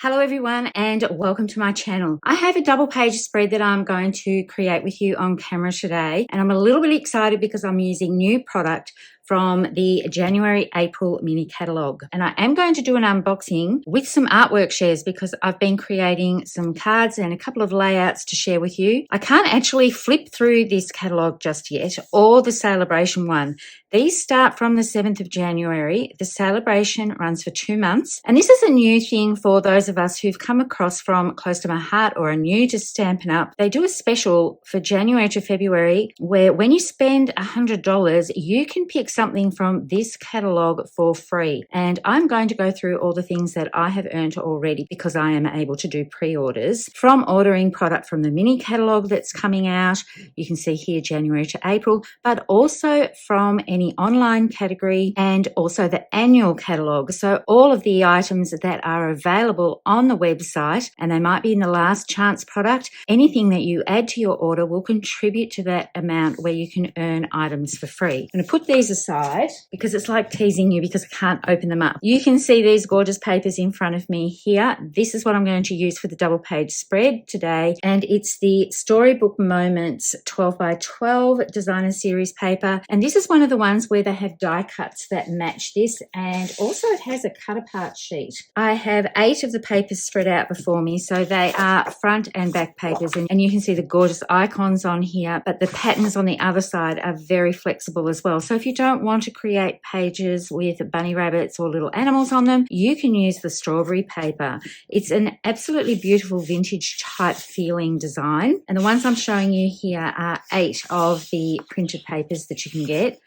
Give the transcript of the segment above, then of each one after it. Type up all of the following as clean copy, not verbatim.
Hello everyone and welcome to my channel. I have a double page spread that I'm going to create with you on camera today, and I'm a little bit excited because I'm using new product from the January-April mini catalogue. And I am going to do an unboxing with some artwork shares because I've been creating some cards and a couple of layouts to share with you. I can't actually flip through this catalogue just yet, or the Celebration one. These start from the 7th of January. The Celebration runs for 2 months. And this is a new thing for those of us who've come across from Close to My Heart or are new to Stampin' Up. They do a special for January to February where when you spend $100, you can pick something from this catalogue for free. And I'm going to go through all the things that I have earned already because I am able to do pre-orders from ordering product from the mini catalogue that's coming out. You can see here January to April, but also from any online category and also the annual catalogue. So all of the items that are available on the website, and they might be in the last chance product, anything that you add to your order will contribute to that amount where you can earn items for free. I'm going to put these aside because it's like teasing you because I can't open them up. You can see these gorgeous papers in front of me here. This is what I'm going to use for the double page spread today, and it's the Storybook Moments 12 by 12 designer series paper, and this is one of the ones where they have die cuts that match this, and also it has a cut apart sheet. I have 8 of the papers spread out before me, so they are front and back papers, and you can see the gorgeous icons on here, but the patterns on the other side are very flexible as well. So if you don't want to create pages with bunny rabbits or little animals on them, you can use the strawberry paper. It's an absolutely beautiful vintage type feeling design, and the ones I'm showing you here are 8 of the printed papers that you can get.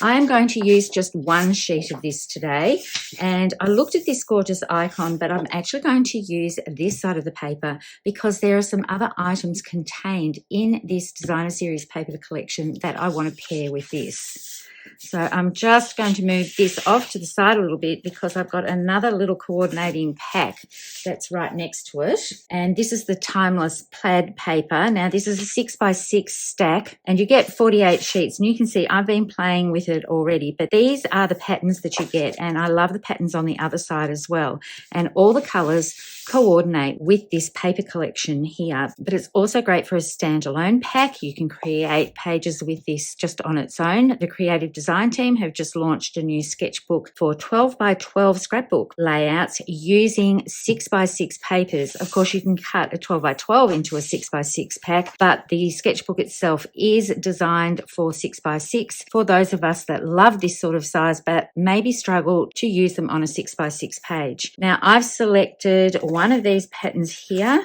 I am going to use just one sheet of this today, and I looked at this gorgeous icon, but I'm actually going to use this side of the paper because there are some other items contained in this designer series paper collection that I want to pair with this. So I'm just going to move this off to the side a little bit because I've got another little coordinating pack that's right next to it. And this is the Timeless plaid paper. Now this is a 6 by 6 stack and you get 48 sheets. And you can see I've been playing with it already, but these are the patterns that you get. And I love the patterns on the other side as well. And all the colors coordinate with this paper collection here, but it's also great for a standalone pack. You can create pages with this just on its own. The creative design team have just launched a new sketchbook for 12 by 12 scrapbook layouts using 6 by 6 papers. Of course, you can cut a 12 by 12 into a 6 by 6 pack, but the sketchbook itself is designed for 6 by 6 for those of us that love this sort of size but maybe struggle to use them on a 6 by 6 page. Now, I've selected one of these patterns here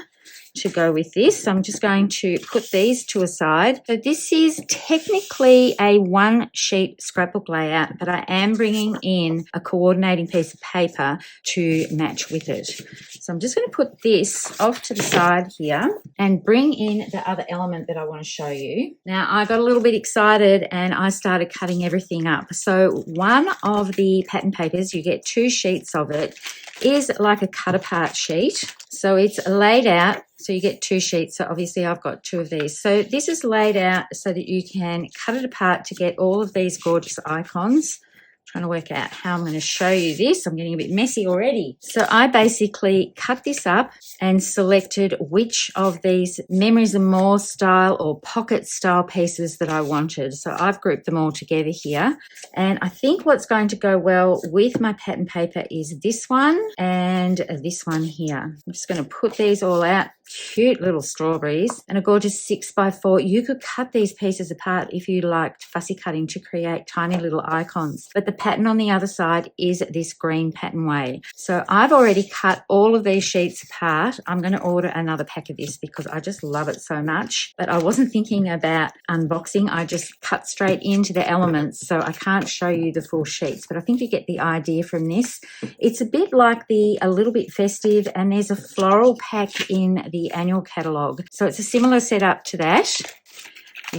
to go with this. So I'm just going to put these to a side. So this is technically a one sheet scrapbook layout, but I am bringing in a coordinating piece of paper to match with it. So I'm just going to put this off to the side here and bring in the other element that I want to show you. Now I got a little bit excited and I started cutting everything up. So one of the pattern papers, you get 2 sheets of it, is like a cut apart sheet. So it's laid out, so you get 2 sheets. So obviously I've got 2 of these. So this is laid out so that you can cut it apart to get all of these gorgeous icons. Trying to work out how I'm going to show you this. I'm getting a bit messy already. So I basically cut this up and selected which of these Memories and More style or pocket style pieces that I wanted. So I've grouped them all together here. And I think what's going to go well with my pattern paper is this one and this one here. I'm just going to put these all out. Cute little strawberries and a gorgeous 6 by 4. You could cut these pieces apart if you liked fussy cutting to create tiny little icons. But the pattern on the other side is this green pattern way. So I've already cut all of these sheets apart. I'm going to order another pack of this because I just love it so much. But I wasn't thinking about unboxing. I just cut straight into the elements. So I can't show you the full sheets, but I think you get the idea from this. It's a bit like a little bit festive, and there's a floral pack in the annual catalogue. So it's a similar setup to that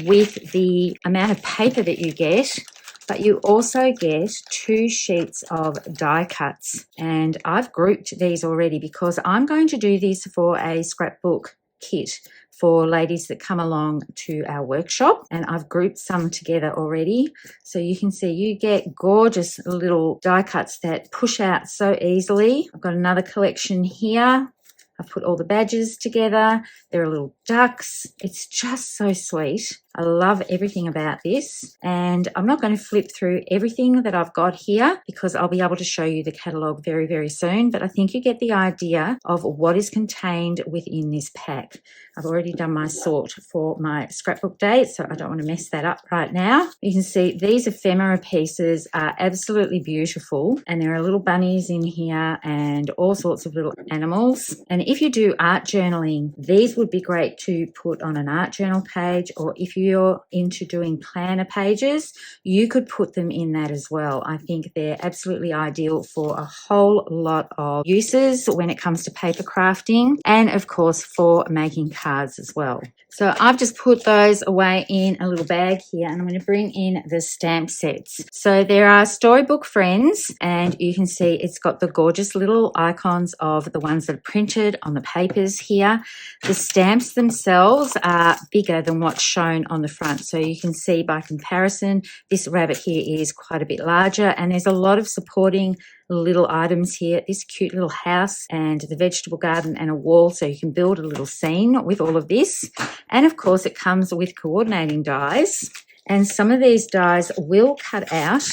with the amount of paper that you get, but you also get 2 sheets of die cuts. And I've grouped these already because I'm going to do this for a scrapbook kit for ladies that come along to our workshop, and I've grouped some together already. So you can see you get gorgeous little die cuts that push out so easily. I've got another collection here. I've put all the badges together. There are little ducks. It's just so sweet. I love everything about this, and I'm not going to flip through everything that I've got here because I'll be able to show you the catalogue very, very soon, but I think you get the idea of what is contained within this pack. I've already done my sort for my scrapbook date, so I don't want to mess that up right now. You can see these ephemera pieces are absolutely beautiful, and there are little bunnies in here and all sorts of little animals. And if you do art journaling, these would be great to put on an art journal page, or if you're into doing planner pages, you could put them in that as well. I think they're absolutely ideal for a whole lot of uses when it comes to paper crafting, and of course for making cards as well. So I've just put those away in a little bag here, and I'm going to bring in the stamp sets. So there are Storybook Friends, and you can see it's got the gorgeous little icons of the ones that are printed on the papers here. The stamps themselves are bigger than what's shown on the front. So you can see by comparison, this rabbit here is quite a bit larger, and there's a lot of supporting little items here. This cute little house and the vegetable garden and a wall, so you can build a little scene with all of this. And of course it comes with coordinating dies, and some of these dies will cut out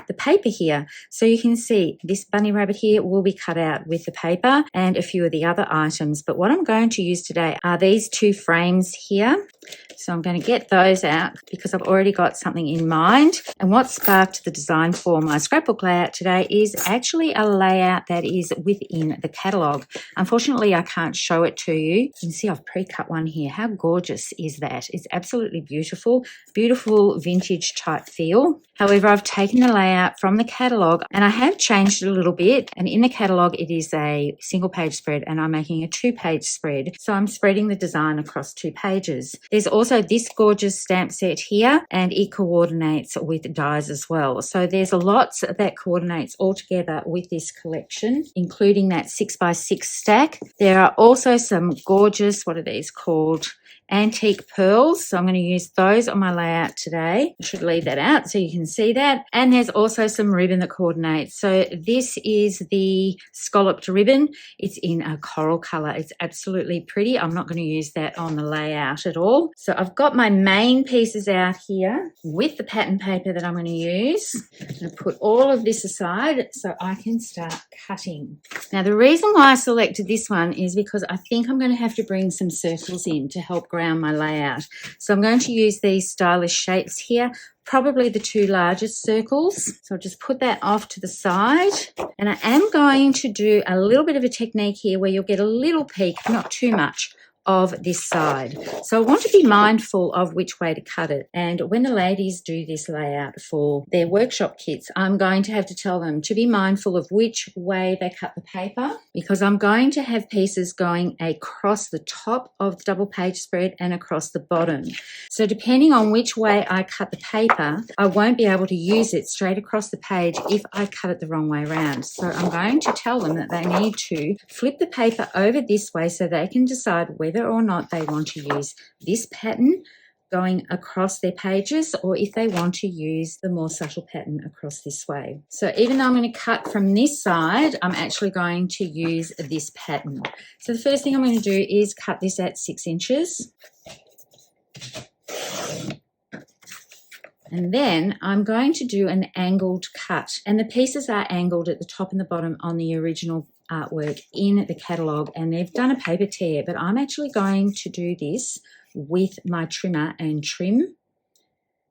the paper here. So you can see this bunny rabbit here will be cut out with the paper and a few of the other items. But what I'm going to use today are these two frames here. So I'm going to get those out because I've already got something in mind. And what sparked the design for my scrapbook layout today is actually a layout that is within the catalogue. Unfortunately, I can't show it to you. You can see I've pre-cut one here. How gorgeous is that? It's absolutely beautiful, beautiful vintage type feel. However, I've taken the layout from the catalogue and I have changed it a little bit. And in the catalogue, it is a single page spread and I'm making a 2-page spread. So I'm spreading the design across 2 pages. There's also this gorgeous stamp set here, and it coordinates with dies as well. So there's a lot that coordinates all together with this collection, including that 6x6 stack. There are also some gorgeous, what are these called? Antique pearls. So I'm going to use those on my layout today. I should leave that out so you can see that. And there's also some ribbon that coordinates. So this is the scalloped ribbon. It's in a coral color. It's absolutely pretty. I'm not going to use that on the layout at all. So I've got my main pieces out here with the pattern paper that I'm going to use. I'm going to put all of this aside so I can start cutting. Now the reason why I selected this one is because I think I'm going to have to bring some circles in to help ground my layout. So I'm going to use these stylish shapes here, probably the 2 largest circles. So I'll just put that off to the side. And I am going to do a little bit of a technique here where you'll get a little peek, not too much, of this side. So I want to be mindful of which way to cut it. And when the ladies do this layout for their workshop kits, I'm going to have to tell them to be mindful of which way they cut the paper, because I'm going to have pieces going across the top of the double page spread and across the bottom. So depending on which way I cut the paper, I won't be able to use it straight across the page if I cut it the wrong way around. So I'm going to tell them that they need to flip the paper over this way so they can decide whether or not they want to use this pattern going across their pages, or if they want to use the more subtle pattern across this way. So even though I'm going to cut from this side, I'm actually going to use this pattern. So the first thing I'm going to do is cut this at 6 inches. And then I'm going to do an angled cut, and the pieces are angled at the top and the bottom on the original artwork in the catalogue, and they've done a paper tear, but I'm actually going to do this with my trimmer and trim,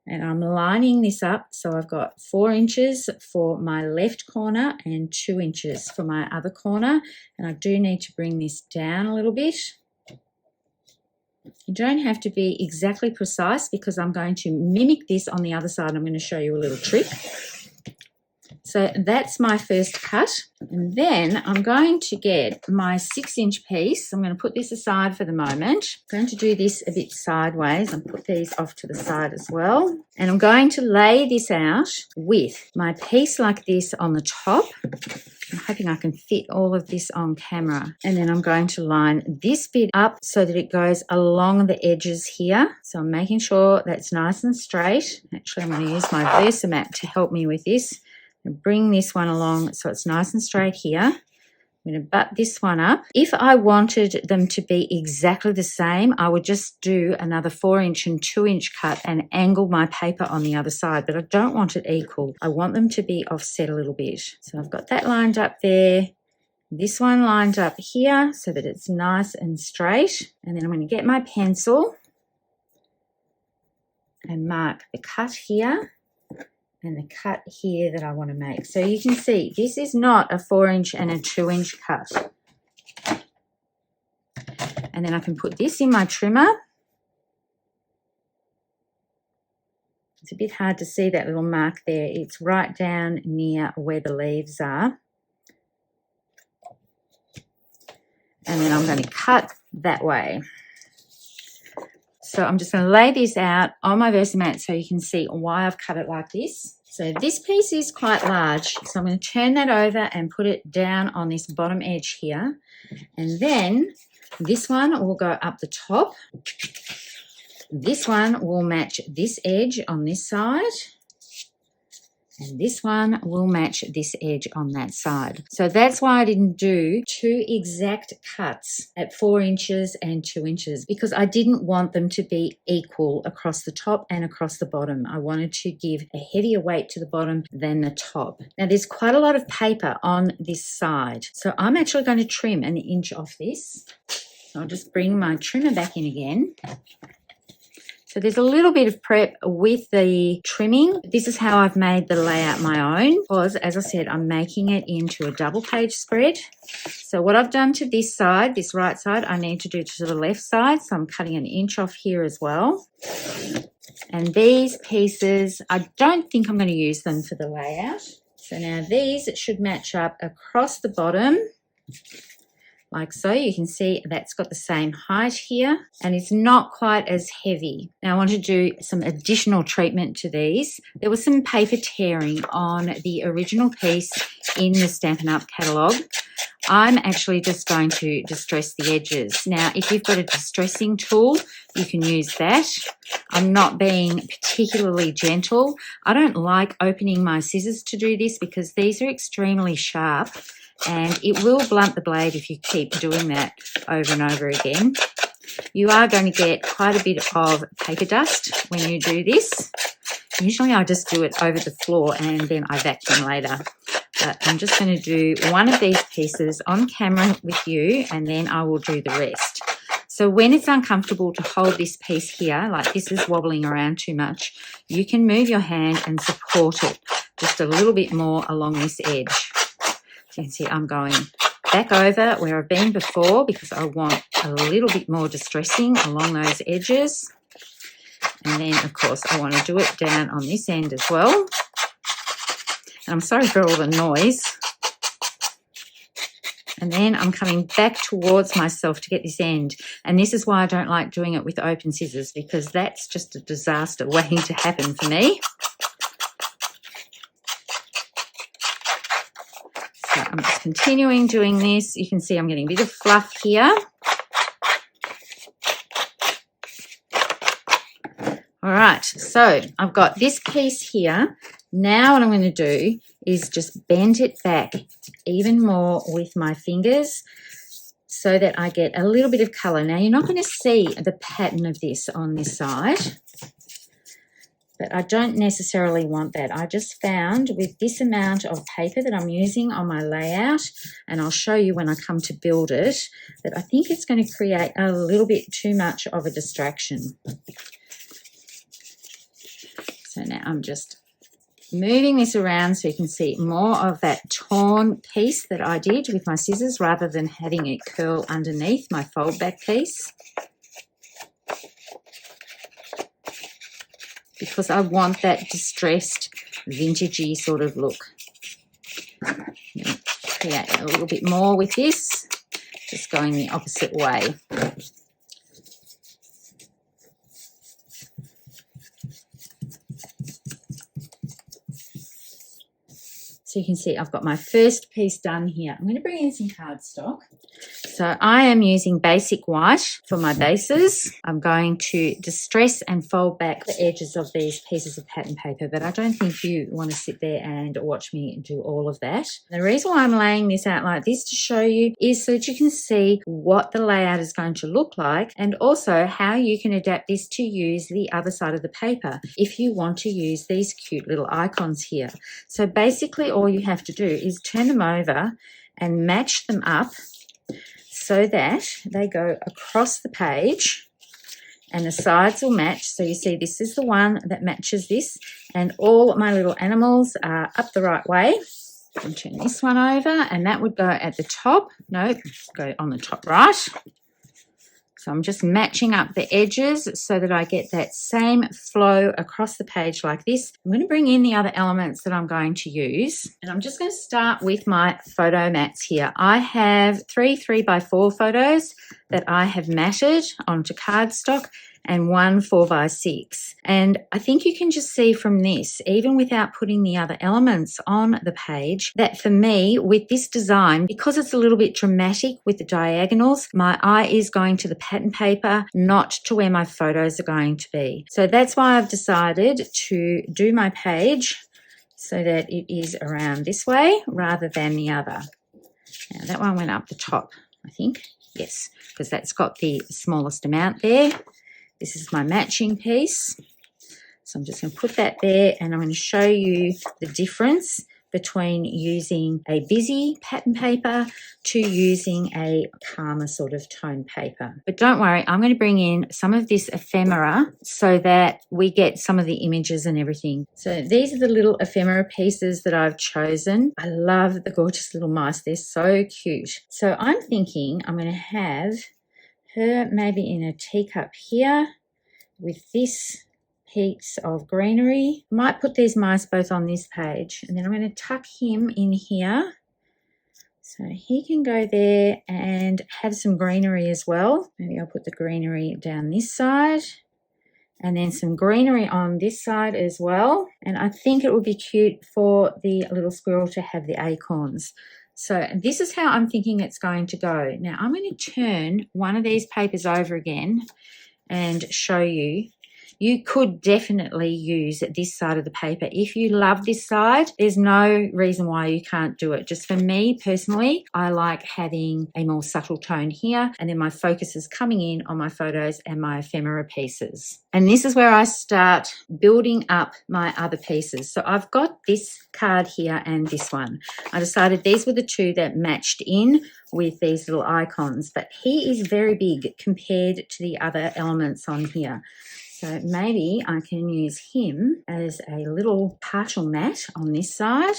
and I'm lining this up. So I've got 4 inches for my left corner and 2 inches for my other corner, and I do need to bring this down a little bit. You don't have to be exactly precise because I'm going to mimic this on the other side. I'm going to show you a little trick. So that's my first cut. And then I'm going to get my 6-inch piece. I'm going to put this aside for the moment. I'm going to do this a bit sideways and put these off to the side as well. And I'm going to lay this out with my piece like this on the top. I'm hoping I can fit all of this on camera. And then I'm going to line this bit up so that it goes along the edges here. So I'm making sure that's nice and straight. Actually, I'm going to use my Versamat to help me with this. And bring this one along so it's nice and straight here. I'm going to butt this one up. If I wanted them to be exactly the same, I would just do another 4-inch and 2-inch cut and angle my paper on the other side, but I don't want it equal. I want them to be offset a little bit. So I've got that lined up there. This one lined up here so that it's nice and straight. And then I'm going to get my pencil and mark the cut here and the cut here that I want to make. So you can see this is not a 4-inch and a 2-inch cut. And then I can put this in my trimmer. It's a bit hard to see that little mark there. It's right down near where the leaves are. And then I'm going to cut that way. So I'm just going to lay this out on my Versamat so you can see why I've cut it like this. So this piece is quite large, so I'm going to turn that over and put it down on this bottom edge here. And then this one will go up the top. This one will match this edge on this side. And this one will match this edge on that side. So that's why I didn't do 2 exact cuts at 4 inches and 2 inches, because I didn't want them to be equal across the top and across the bottom. I wanted to give a heavier weight to the bottom than the top. Now there's quite a lot of paper on this side. So I'm actually going to trim 1 inch off this. So I'll just bring my trimmer back in again. So there's a little bit of prep with the trimming. This is how I've made the layout my own, because as I said, I'm making it into a double page spread. So what I've done to this side, this right side, I need to do to the left side. So I'm cutting 1 inch off here as well. And these pieces, I don't think I'm going to use them for the layout. So now these should match up across the bottom. Like so. You can see that's got the same height here and it's not quite as heavy. Now I want to do some additional treatment to these. There was some paper tearing on the original piece in the Stampin' Up catalogue. I'm actually just going to distress the edges. Now if you've got a distressing tool, you can use that. I'm not being particularly gentle. I don't like opening my scissors to do this because these are extremely sharp. And it will blunt the blade if you keep doing that over and over again. You are going to get quite a bit of paper dust when you do this. Usually I just do it over the floor and then I vacuum later. But I'm just going to do one of these pieces on camera with you and then I will do the rest. So when it's uncomfortable to hold this piece here, like this is wobbling around too much, you can move your hand and support it just a little bit more along this edge. You can see I'm going back over where I've been before because I want a little bit more distressing along those edges. And then, of course, I want to do it down on this end as well. And I'm sorry for all the noise. And then I'm coming back towards myself to get this end. And this is why I don't like doing it with open scissors because that's just a disaster waiting to happen for me. So I'm just continuing doing this. You can see I'm getting a bit of fluff here. All right, so I've got this piece here. Now what I'm going to do is just bend it back even more with my fingers so that I get a little bit of colour. Now you're not going to see the pattern of this on this side, but I don't necessarily want that. I just found with this amount of paper that I'm using on my layout, and I'll show you when I come to build it, that I think it's going to create a little bit too much of a distraction. So now I'm just moving this around so you can see more of that torn piece that I did with my scissors rather than having it curl underneath my fold back piece. Because I want that distressed, vintagey sort of look. Create a little bit more with this, just going the opposite way. So you can see I've got my first piece done here. I'm going to bring in some cardstock. So I am using basic white for my bases. I'm going to distress and fold back the edges of these pieces of pattern paper, but I don't think you want to sit there and watch me do all of that. The reason why I'm laying this out like this to show you is so that you can see what the layout is going to look like, and also how you can adapt this to use the other side of the paper if you want to use these cute little icons here. So basically all you have to do is turn them over and match them up so that they go across the page and the sides will match. So you see this is the one that matches this, and all my little animals are up the right way. I'll turn this one over and that would go at the top. No, go on the top right. So I'm just matching up the edges so that I get that same flow across the page like this. I'm going to bring in the other elements that I'm going to use. And I'm just going to start with my photo mats here. I have 3 3x4 photos that I have matted onto cardstock and 1 4x6. And I think you can just see from this, even without putting the other elements on the page, that for me, with this design, because it's a little bit dramatic with the diagonals, my eye is going to the pattern paper, not to where my photos are going to be. So that's why I've decided to do my page so that it is around this way rather than the other. Now that one went up the top, I think. Yes, because that's got the smallest amount there. This is my matching piece. So I'm just going to put that there, and I'm going to show you the difference between using a busy pattern paper to using a calmer sort of tone paper. But don't worry, I'm going to bring in some of this ephemera so that we get some of the images and everything. So these are the little ephemera pieces that I've chosen. I love the gorgeous little mice. They're so cute. So I'm thinking I'm going to have her maybe in a teacup here with this piece of greenery. Might put these mice both on this page, and then I'm going to tuck him in here so he can go there and have some greenery as well. Maybe I'll put the greenery down this side and then some greenery on this side as well. And I think it would be cute for the little squirrel to have the acorns. So this is how I'm thinking it's going to go. Now I'm going to turn one of these papers over again and show you. You could definitely use this side of the paper. If you love this side, there's no reason why you can't do it. Just for me personally, I like having a more subtle tone here, and then my focus is coming in on my photos and my ephemera pieces. And this is where I start building up my other pieces. So I've got this card here and this one. I decided these were the two that matched in with these little icons, but he is very big compared to the other elements on here. So maybe I can use him as a little partial mat on this side,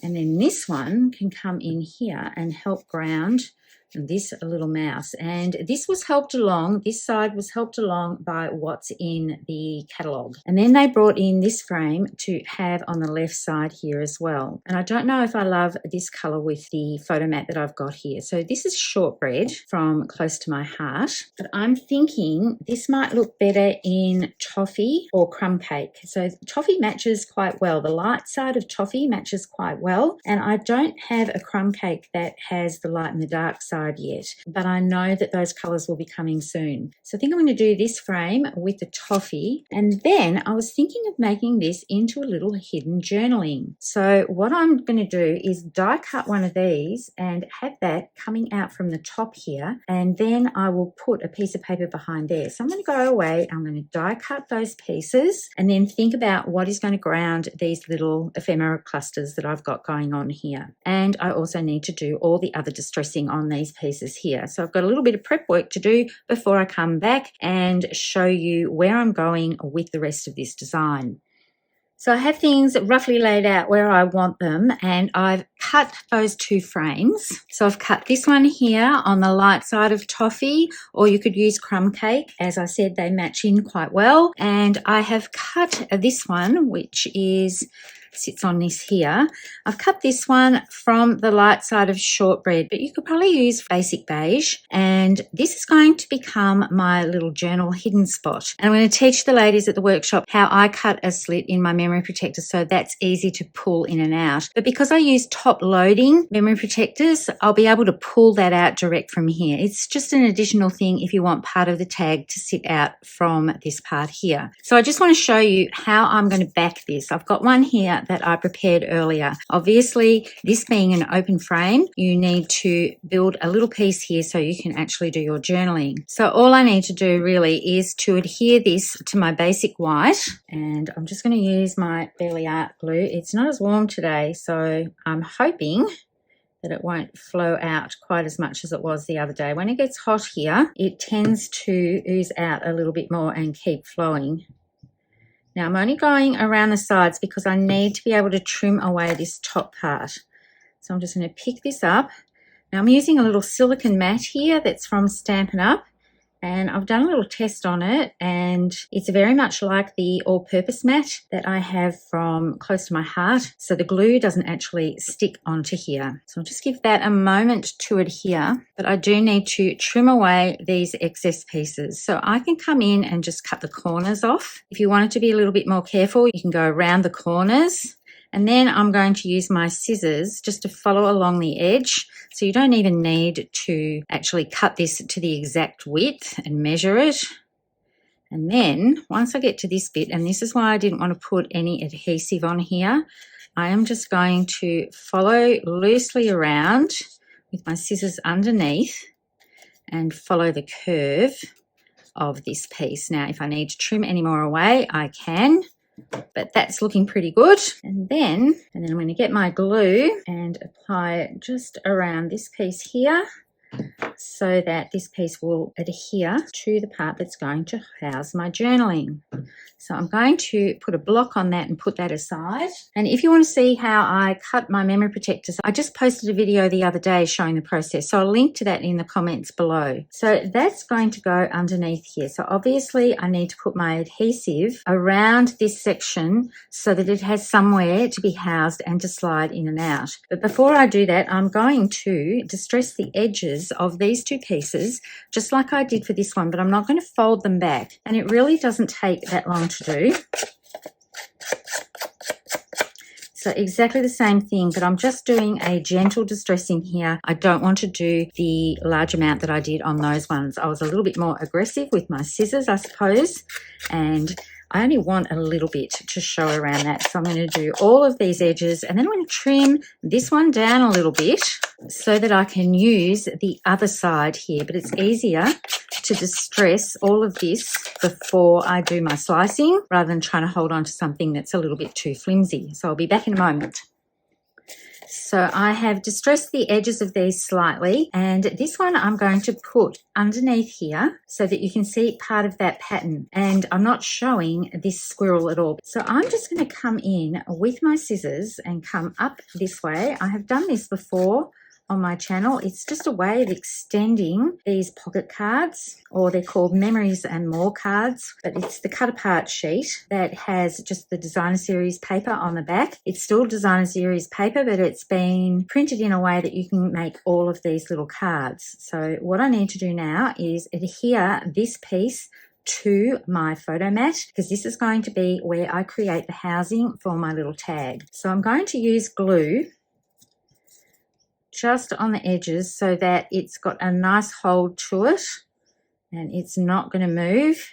and then this one can come in here and help ground this little mouse. And this was helped along, this side was helped along by what's in the catalogue. And then they brought in this frame to have on the left side here as well. And I don't know if I love this colour with the photo mat that I've got here. So this is shortbread from Close to My Heart, but I'm thinking this might look better in toffee or crumb cake. So toffee matches quite well. The light side of toffee matches quite well. And I don't have a crumb cake that has the light and the dark side yet, but I know that those colours will be coming soon. So I think I'm going to do this frame with the toffee, and then I was thinking of making this into a little hidden journaling. So what I'm going to do is die cut one of these and have that coming out from the top here, and then I will put a piece of paper behind there. So I'm going to go away, I'm going to die cut those pieces, and then think about what is going to ground these little ephemera clusters that I've got going on here. And I also need to do all the other distressing on these pieces here. So I've got a little bit of prep work to do before I come back and show you where I'm going with the rest of this design. So I have things roughly laid out where I want them, and I've cut those two frames. So I've cut this one here on the light side of toffee, or you could use crumb cake. As I said, they match in quite well. And I have cut this one, which is sits on this here. I've cut this one from the light side of shortbread, but you could probably use basic beige. And this is going to become my little journal hidden spot. And I'm going to teach the ladies at the workshop how I cut a slit in my memory protector so that's easy to pull in and out. But because I use top loading memory protectors, I'll be able to pull that out direct from here. It's just an additional thing if you want part of the tag to sit out from this part here. So I just want to show you how I'm going to back this. I've got one here that I prepared earlier. Obviously, this being an open frame, you need to build a little piece here so you can actually do your journaling. So all I need to do really is to adhere this to my basic white, and I'm just going to use my Barely Art glue. It's not as warm today, so I'm hoping that it won't flow out quite as much as it was the other day. When it gets hot here, it tends to ooze out a little bit more and keep flowing. Now I'm only going around the sides because I need to be able to trim away this top part. So I'm just going to pick this up. Now I'm using a little silicone mat here that's from Stampin' Up. And I've done a little test on it, and it's very much like the all-purpose mat that I have from Close to My Heart. So the glue doesn't actually stick onto here. So I'll just give that a moment to adhere, but I do need to trim away these excess pieces. So I can come in and just cut the corners off. If you want it to be a little bit more careful, you can go around the corners. And then I'm going to use my scissors just to follow along the edge. So you don't even need to actually cut this to the exact width and measure it. And then once I get to this bit, and this is why I didn't want to put any adhesive on here, I am just going to follow loosely around with my scissors underneath and follow the curve of this piece. Now, if I need to trim any more away, I can. But that's looking pretty good. And then I'm going to get my glue and apply it just around this piece here so that this piece will adhere to the part that's going to house my journaling. So I'm going to put a block on that and put that aside. And if you want to see how I cut my memory protectors, I just posted a video the other day showing the process. So I'll link to that in the comments below. So that's going to go underneath here. So obviously I need to put my adhesive around this section so that it has somewhere to be housed and to slide in and out. But before I do that, I'm going to distress the edges of these two pieces, just like I did for this one, but I'm not going to fold them back. And it really doesn't take that long to do. So exactly the same thing, but I'm just doing a gentle distressing here. I don't want to do the large amount that I did on those ones. I was a little bit more aggressive with my scissors, I suppose, and I only want a little bit to show around that. So I'm going to do all of these edges, and then I'm going to trim this one down a little bit so that I can use the other side here. But it's easier to distress all of this before I do my slicing rather than trying to hold on to something that's a little bit too flimsy. So I'll be back in a moment. So I have distressed the edges of these slightly, and this one I'm going to put underneath here so that you can see part of that pattern, and I'm not showing this squirrel at all. So I'm just going to come in with my scissors and come up this way. I have done this before on my channel. It's just a way of extending these pocket cards, or they're called memories and more cards, but it's the cut apart sheet that has just the designer series paper on the back. It's still designer series paper, but it's been printed in a way that you can make all of these little cards. So what I need to do now is adhere this piece to my photo mat, because this is going to be where I create the housing for my little tag. So I'm going to use glue just on the edges so that it's got a nice hold to it and it's not going to move.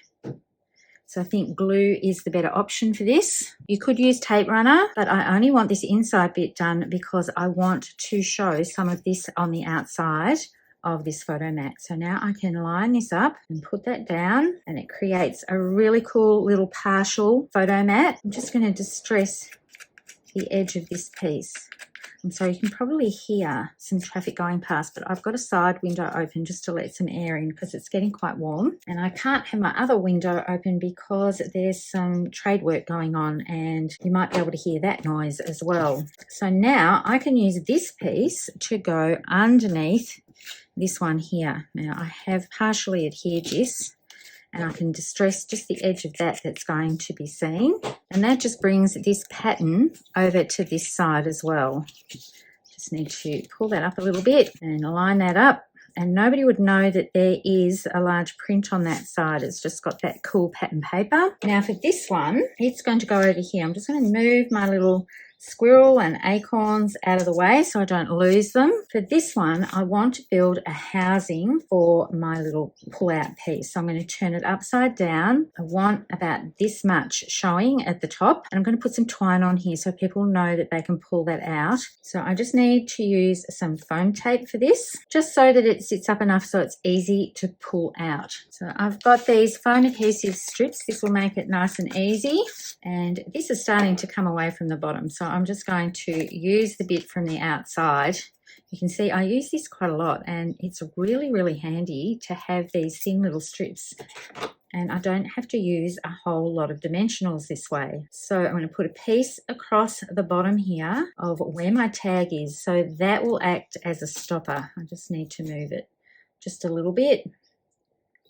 So I think glue is the better option for this. You could use tape runner, but I only want this inside bit done because I want to show some of this on the outside of this photo mat. So now I can line this up and put that down, and it creates a really cool little partial photo mat. I'm just going to distress the edge of this piece. And so you can probably hear some traffic going past, but I've got a side window open just to let some air in because it's getting quite warm. And I can't have my other window open because there's some trade work going on, and you might be able to hear that noise as well. So now I can use this piece to go underneath this one here. Now I have partially adhered this, and I can distress just the edge of that that's going to be seen. And that just brings this pattern over to this side as well. Just need to pull that up a little bit and line that up. And nobody would know that there is a large print on that side. It's just got that cool pattern paper. Now for this one, it's going to go over here. I'm just going to move my little squirrel and acorns out of the way so I don't lose them. For this one, I want to build a housing for my little pull-out piece. So I'm going to turn it upside down. I want about this much showing at the top. And I'm going to put some twine on here so people know that they can pull that out. So I just need to use some foam tape for this, just so that it sits up enough so it's easy to pull out. So I've got these foam adhesive strips. This will make it nice and easy. And this is starting to come away from the bottom. So I'm just going to use the bit from the outside. You can see I use this quite a lot, and it's really, really handy to have these thin little strips. And I don't have to use a whole lot of dimensionals this way. So I'm going to put a piece across the bottom here of where my tag is. So that will act as a stopper. I just need to move it just a little bit.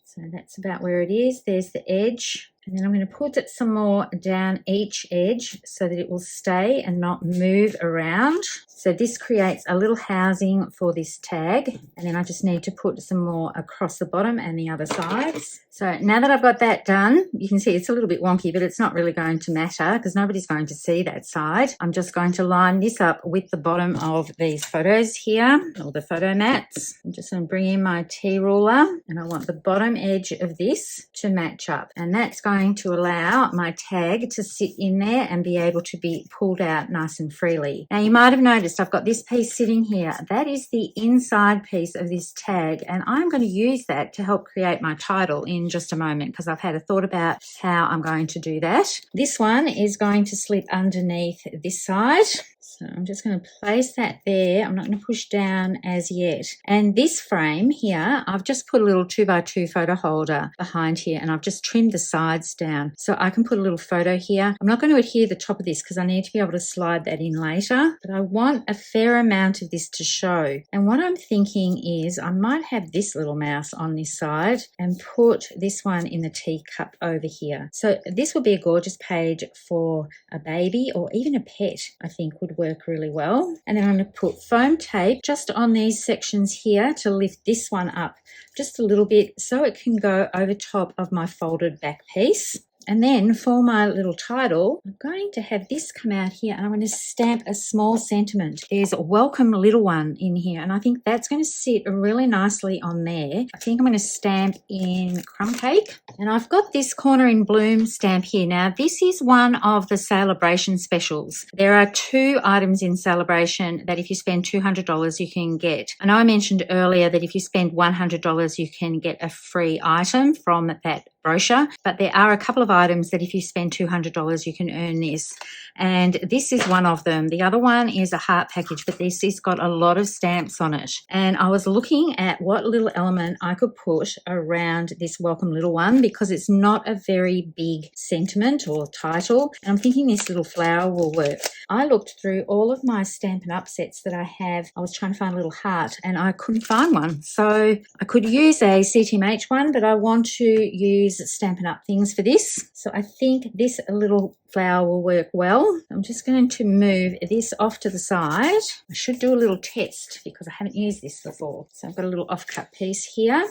So that's about where it is. There's the edge. And then I'm going to put some more down each edge so that it will stay and not move around. So this creates a little housing for this tag. And then I just need to put some more across the bottom and the other sides. So now that I've got that done, you can see it's a little bit wonky, but it's not really going to matter because nobody's going to see that side. I'm just going to line this up with the bottom of these photos here, or the photo mats. I'm just going to bring in my T-ruler, and I want the bottom edge of this to match up. And that's going to allow my tag to sit in there and be able to be pulled out nice and freely. Now you might have noticed I've got this piece sitting here. That is the inside piece of this tag, and I'm going to use that to help create my title in just a moment because I've had a thought about how I'm going to do that. This one is going to slip underneath this side. So I'm just going to place that there. I'm not going to push down as yet. And this frame here, I've just put a little 2x2 photo holder behind here, and I've just trimmed the sides down. So I can put a little photo here. I'm not going to adhere the top of this because I need to be able to slide that in later. But I want a fair amount of this to show. And what I'm thinking is I might have this little mouse on this side and put this one in the teacup over here. So this would be a gorgeous page for a baby or even a pet, I think would work really well. And then I'm going to put foam tape just on these sections here to lift this one up just a little bit so it can go over top of my folded back piece. And then for my little title, I'm going to have this come out here, and I'm going to stamp a small sentiment. There's a welcome little one in here, and I think that's going to sit really nicely on there. I think I'm going to stamp in crumb cake. And I've got this Corner in Bloom stamp here. Now, this is one of the Celebration specials. There are 2 items in Celebration that if you spend $200, you can get. I know I mentioned earlier that if you spend $100, you can get a free item from that brochure, but there are a couple of items that if you spend $200 you can earn this, and this is one of them. The other one is a heart package, but this has got a lot of stamps on it, and I was looking at what little element I could put around this welcome little one because it's not a very big sentiment or title, and I'm thinking this little flower will work. I looked through all of my Stampin' Up sets that I have. I was trying to find a little heart and I couldn't find one, so I could use a CTMH one, but I want to use Stampin' Up things for this. So I think this little flower will work well. I'm just going to move this off to the side. I should do a little test because I haven't used this before. So I've got a little offcut piece here.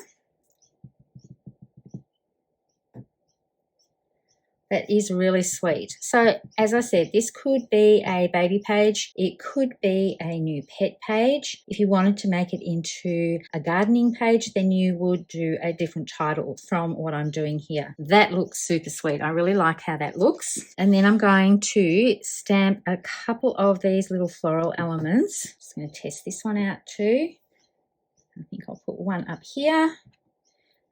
That is really sweet. So as I said, this could be a baby page. It could be a new pet page. If you wanted to make it into a gardening page, then you would do a different title from what I'm doing here. That looks super sweet. I really like how that looks. And then I'm going to stamp a couple of these little floral elements. Just going to test this one out too. I think I'll put one up here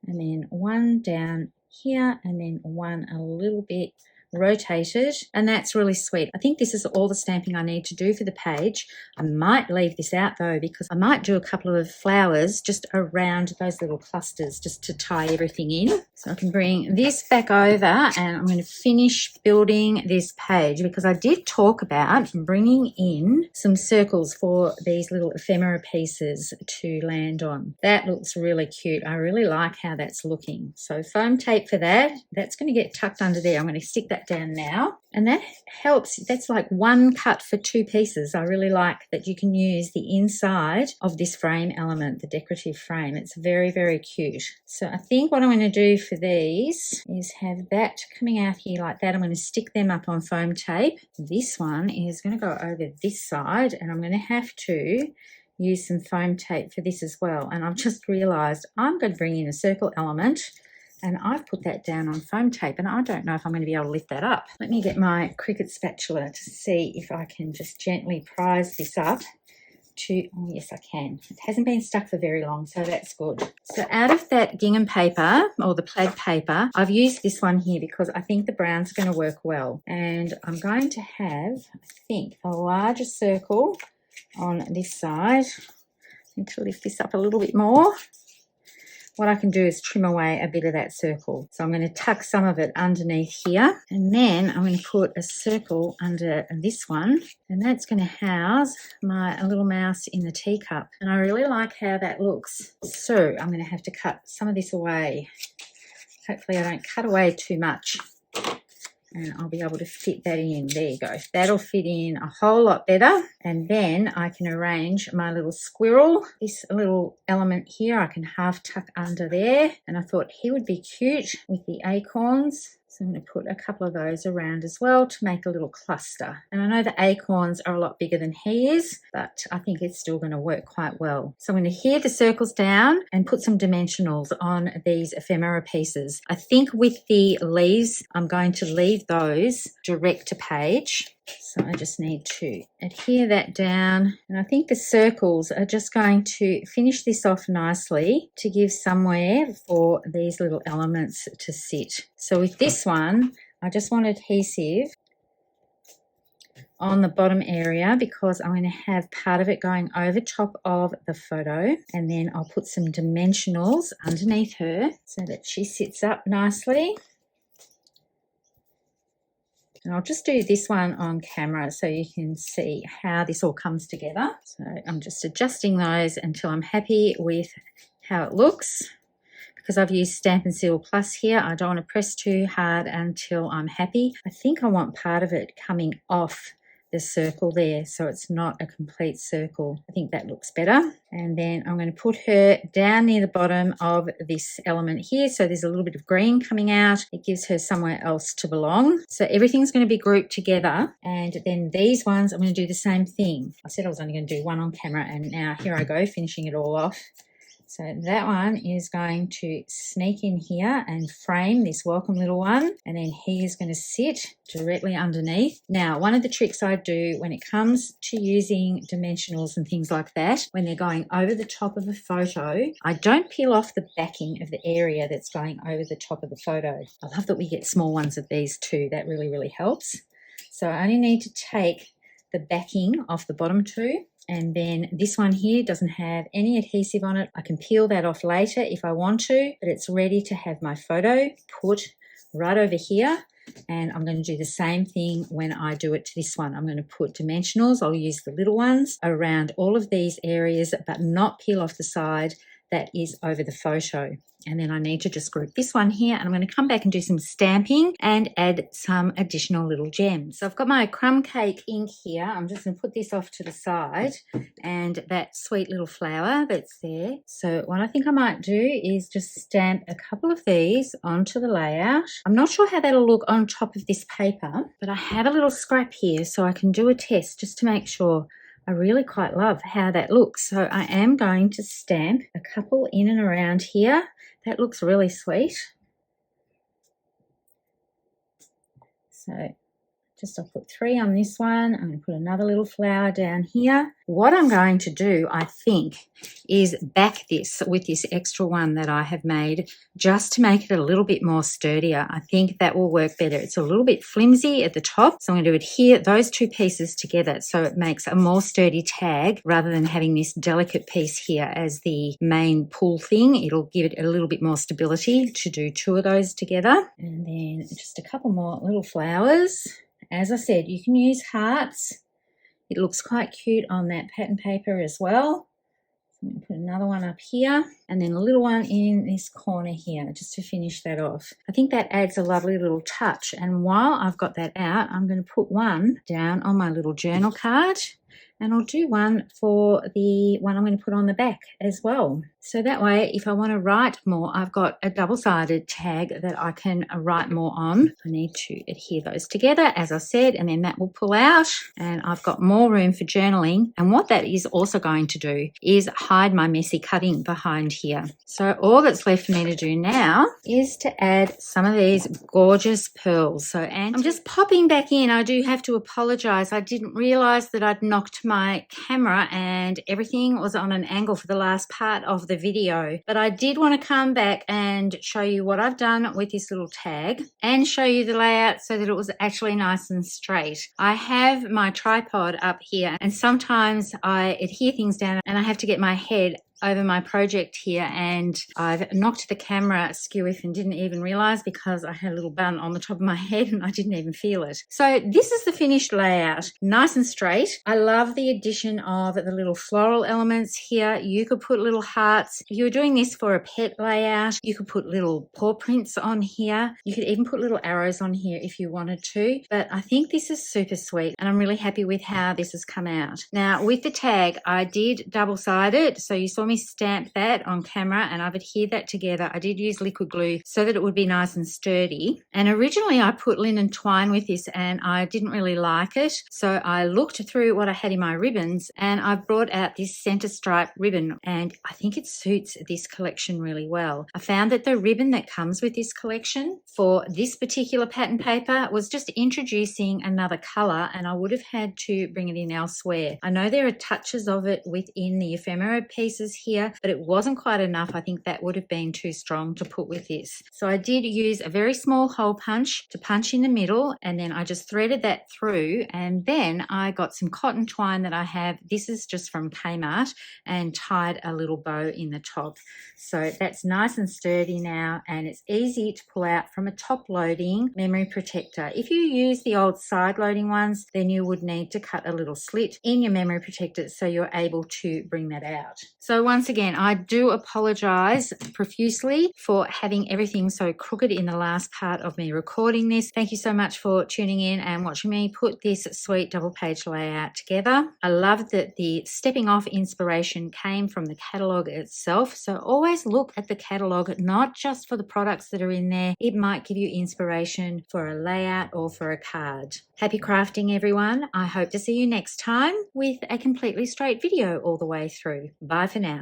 and then one down here, and then one a little bit rotated, and that's really sweet. I think this is all the stamping I need to do for the page. I might leave this out though, because I might do a couple of flowers just around those little clusters just to tie everything in. So I can bring this back over and I'm going to finish building this page, because I did talk about bringing in some circles for these little ephemera pieces to land on. That looks really cute. I really like how that's looking. So foam tape for that. That's going to get tucked under there. I'm going to stick that down now, and that helps. That's like one cut for two pieces. I really like that you can use the inside of this frame element, the decorative frame. It's very, very cute. So I think what I'm going to do for these is have that coming out here like that. I'm going to stick them up on foam tape. This one is going to go over this side, and I'm going to have to use some foam tape for this as well. And I've just realized I'm going to bring in a circle element, and I've put that down on foam tape, and I don't know if I'm going to be able to lift that up. Let me get my Cricut spatula to see if I can just gently prise this up to, oh yes I can. It hasn't been stuck for very long, so that's good. So out of that gingham paper, or the plaid paper, I've used this one here because I think the brown's going to work well. And I'm going to have, I think, a larger circle on this side. I need to lift this up a little bit more. What I can do is trim away a bit of that circle. So I'm going to tuck some of it underneath here, and then I'm going to put a circle under this one, and that's going to house my little mouse in the teacup. And I really like how that looks. So I'm going to have to cut some of this away. Hopefully I don't cut away too much, and I'll be able to fit that in. There you go. That'll fit in a whole lot better. And then I can arrange my little squirrel. This little element here I can half tuck under there. And I thought he would be cute with the acorns. So I'm going to put a couple of those around as well to make a little cluster. And I know the acorns are a lot bigger than he is, but I think it's still going to work quite well. So I'm going to hear the circles down and put some dimensionals on these ephemera pieces. I think with the leaves, I'm going to leave those direct to page. So I just need to adhere that down. And I think the circles are just going to finish this off nicely to give somewhere for these little elements to sit. So with this one, I just want adhesive on the bottom area because I'm going to have part of it going over top of the photo, and then I'll put some dimensionals underneath her so that she sits up nicely. And I'll just do this one on camera so you can see how this all comes together. So I'm just adjusting those until I'm happy with how it looks. Because I've used Stampin' Seal Plus here, I don't want to press too hard until I'm happy. I think I want part of it coming off the circle there, so it's not a complete circle. I think that looks better. And then I'm going to put her down near the bottom of this element here, so there's a little bit of green coming out. It gives her somewhere else to belong. So everything's going to be grouped together, and then these ones I'm going to do the same thing. I said I was only going to do one on camera, and now here I go, finishing it all off. So that one is going to sneak in here and frame this welcome little one, and then he is going to sit directly underneath. Now, one of the tricks I do when it comes to using dimensionals and things like that, when they're going over the top of a photo, I don't peel off the backing of the area that's going over the top of the photo. I love that we get small ones of these too. That really, really helps. So I only need to take the backing off the bottom two. And then this one here doesn't have any adhesive on it. I can peel that off later if I want to, but it's ready to have my photo put right over here. And I'm going to do the same thing when I do it to this one. I'm going to put dimensionals. I'll use the little ones around all of these areas, but not peel off the side that is over the photo. And then I need to just group this one here, and I'm going to come back and do some stamping and add some additional little gems. So I've got my crumb cake ink here. I'm just going to put this off to the side, and that sweet little flower that's there. So what I think I might do is just stamp a couple of these onto the layout. I'm not sure how that'll look on top of this paper, but I have a little scrap here so I can do a test just to make sure. I really quite love how that looks. So I am going to stamp a couple in and around here. That looks really sweet. So Just I'll put 3 on this one. I'm going to put another little flower down here. What I'm going to do, I think, is back this with this extra one that I have made just to make it a little bit more sturdier. I think that will work better. It's a little bit flimsy at the top, so I'm going to adhere those 2 pieces together so it makes a more sturdy tag rather than having this delicate piece here as the main pull thing. It'll give it a little bit more stability to do 2 of those together. And then just a couple more little flowers. As I said, you can use hearts. It looks quite cute on that pattern paper as well. So I'm going to put another one up here and then a little one in this corner here just to finish that off. I think that adds a lovely little touch. And while I've got that out, I'm going to put one down on my little journal card. And I'll do one for the one I'm going to put on the back as well. So that way, if I want to write more, I've got a double-sided tag that I can write more on. I need to adhere those together, as I said, and then that will pull out. And I've got more room for journaling. And what that is also going to do is hide my messy cutting behind here. So all that's left for me to do now is to add some of these gorgeous pearls. So and I'm just popping back in. I do have to apologize. I didn't realize that I'd knocked my camera and everything was on an angle for the last part of the video, but I did want to come back and show you what I've done with this little tag and show you the layout so that it was actually nice and straight. I have my tripod up here and sometimes I adhere things down and I have to get my head over my project here, and I've knocked the camera skew and didn't even realize because I had a little bun on the top of my head and I didn't even feel it. So this is the finished layout, nice and straight. I love the addition of the little floral elements here. You could put little hearts. If you were doing this for a pet layout, you could put little paw prints on here. You could even put little arrows on here if you wanted to, but I think this is super sweet and I'm really happy with how this has come out. Now with the tag, I did double-side it, so you saw me stamp that on camera and I've adhered that together. I did use liquid glue so that it would be nice and sturdy. And originally I put linen twine with this and I didn't really like it. So I looked through what I had in my ribbons and I brought out this center stripe ribbon and I think it suits this collection really well. I found that the ribbon that comes with this collection for this particular pattern paper was just introducing another color and I would have had to bring it in elsewhere. I know there are touches of it within the ephemera pieces here, but it wasn't quite enough. I think that would have been too strong to put with this. So I did use a very small hole punch to punch in the middle and then I just threaded that through and then I got some cotton twine that I have. This is just from Kmart and tied a little bow in the top. So that's nice and sturdy now and it's easy to pull out from a top loading memory protector. If you use the old side loading ones, then you would need to cut a little slit in your memory protector so you're able to bring that out. So once again, I do apologize profusely for having everything so crooked in the last part of me recording this. Thank you so much for tuning in and watching me put this sweet double page layout together. I love that the stepping off inspiration came from the catalogue itself. So always look at the catalogue, not just for the products that are in there. It might give you inspiration for a layout or for a card. Happy crafting, everyone. I hope to see you next time with a completely straight video all the way through. Bye for now.